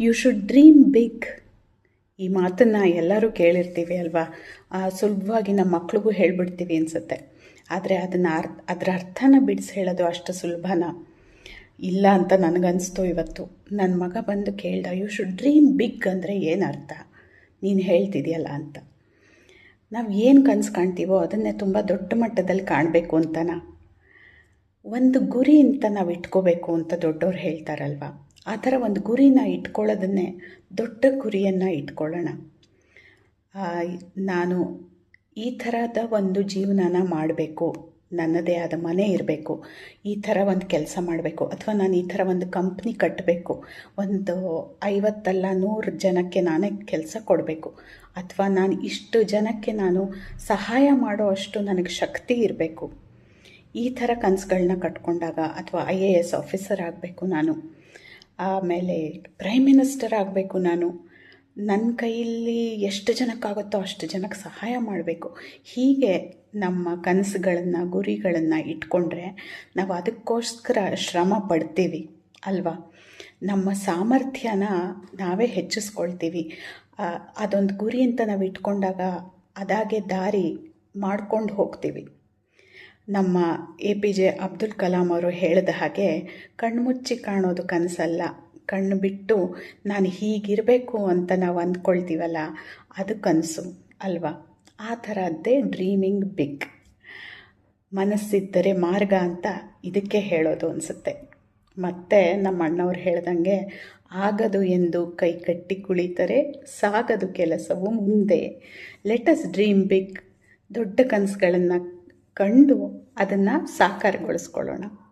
You should dream big. ಈ ಮಾತನ್ನು ಎಲ್ಲರೂ ಕೇಳಿರ್ತೀವಿ ಅಲ್ವಾ? ಸುಲಭವಾಗಿ ನಮ್ಮ ಮಕ್ಳಿಗೂ ಹೇಳ್ಬಿಡ್ತೀವಿ ಅನಿಸುತ್ತೆ. ಆದರೆ ಅದರ ಅರ್ಥನ ಬಿಡಿಸಿ ಹೇಳೋದು ಅಷ್ಟು ಸುಲಭನಾ? ಇಲ್ಲ ಅಂತ ನನಗನ್ನಿಸ್ತು ಇವತ್ತು. ನನ್ನ ಮಗ ಬಂದು ಕೇಳ್ದ, ಯು ಶುಡ್ ಡ್ರೀಮ್ ಬಿಗ್ ಅಂದರೆ ಏನು ಅರ್ಥ, ನೀನು ಹೇಳ್ತಿದೆಯಲ್ಲ ಅಂತ. ನಾವು ಏನು ಕನಸು ಕಾಣ್ತೀವೋ ಅದನ್ನೇ ತುಂಬ ದೊಡ್ಡ ಮಟ್ಟದಲ್ಲಿ ಕಾಣಬೇಕು ಅಂತನಾ? ಒಂದು ಗುರಿ ಅಂತ ನಾವು ಇಟ್ಕೋಬೇಕು ಅಂತ ದೊಡ್ಡವ್ರು ಹೇಳ್ತಾರಲ್ವ, ಆ ಥರ ಒಂದು ಗುರಿನ ಇಟ್ಕೊಳ್ಳೋದನ್ನೇ ದೊಡ್ಡ ಗುರಿಯನ್ನು ಇಟ್ಕೊಳ್ಳೋಣ. ನಾನು ಈ ಥರದ ಒಂದು ಜೀವನನ ಮಾಡಬೇಕು, ನನ್ನದೇ ಆದ ಮನೆ ಇರಬೇಕು, ಈ ಥರ ಒಂದು ಕೆಲಸ ಮಾಡಬೇಕು, ಅಥವಾ ನಾನು ಈ ಥರ ಒಂದು ಕಂಪ್ನಿ ಕಟ್ಟಬೇಕು, ಒಂದು 50 ಅಲ್ಲ 100 ಜನಕ್ಕೆ ನಾನೇ ಕೆಲಸ ಕೊಡಬೇಕು, ಅಥವಾ ನಾನು ಇಷ್ಟು ಜನಕ್ಕೆ ನಾನು ಸಹಾಯ ಮಾಡೋ ಅಷ್ಟು ನನಗೆ ಶಕ್ತಿ ಇರಬೇಕು. ಈ ಥರ ಕನಸುಗಳನ್ನ ಕಟ್ಕೊಂಡಾಗ, ಅಥವಾ IAS ಆಫೀಸರ್ ಆಗಬೇಕು ನಾನು, ಆಮೇಲೆ ಪ್ರೈಮ್ ಮಿನಿಸ್ಟರ್ ಆಗಬೇಕು ನಾನು, ನನ್ನ ಕೈಯಲ್ಲಿ ಎಷ್ಟು ಜನಕ್ಕಾಗುತ್ತೋ ಅಷ್ಟು ಜನಕ್ಕೆ ಸಹಾಯ ಮಾಡಬೇಕು, ಹೀಗೆ ನಮ್ಮ ಕನಸುಗಳನ್ನು ಗುರಿಗಳನ್ನು ಇಟ್ಕೊಂಡ್ರೆ ನಾವು ಅದಕ್ಕೋಸ್ಕರ ಶ್ರಮ ಪಡ್ತೀವಿ ಅಲ್ವಾ? ನಮ್ಮ ಸಾಮರ್ಥ್ಯನ ನಾವೇ ಹೆಚ್ಚಿಸ್ಕೊಳ್ತೀವಿ. ಅದೊಂದು ಗುರಿ ಅಂತ ನಾವು ಇಟ್ಕೊಂಡಾಗ ಅದಾಗೆ ದಾರಿ ಮಾಡ್ಕೊಂಡು ಹೋಗ್ತೀವಿ. ನಮ್ಮ APJ ಅಬ್ದುಲ್ ಕಲಾಂ ಅವರು ಹೇಳಿದ ಹಾಗೆ, ಕಣ್ಮುಚ್ಚಿ ಕಾಣೋದು ಕನಸಲ್ಲ, ಕಣ್ಣು ಬಿಟ್ಟು ನಾನು ಹೀಗಿರಬೇಕು ಅಂತ ನಾವು ಅಂದ್ಕೊಳ್ತೀವಲ್ಲ, ಅದು ಕನಸು ಅಲ್ವಾ? ಆ ಥರದ್ದೇ ಡ್ರೀಮಿಂಗ್ ಬಿಗ್. ಮನಸ್ಸಿದ್ದರೆ ಮಾರ್ಗ ಅಂತ ಇದಕ್ಕೆ ಹೇಳೋದು ಅನಿಸುತ್ತೆ. ಮತ್ತು ನಮ್ಮ ಅಣ್ಣವ್ರು ಹೇಳ್ದಂಗೆ, ಆಗದು ಎಂದು ಕೈ ಕಟ್ಟಿ ಕುಳಿತರೆ ಸಾಗದು ಕೆಲಸವು ಮುಂದೆ. Let us dream big. ದೊಡ್ಡ ಕನಸುಗಳನ್ನು ಕಂಡು ಅದನ್ನು ಸಾಕಾರಗೊಳಿಸ್ಕೊಳ್ಳೋಣ.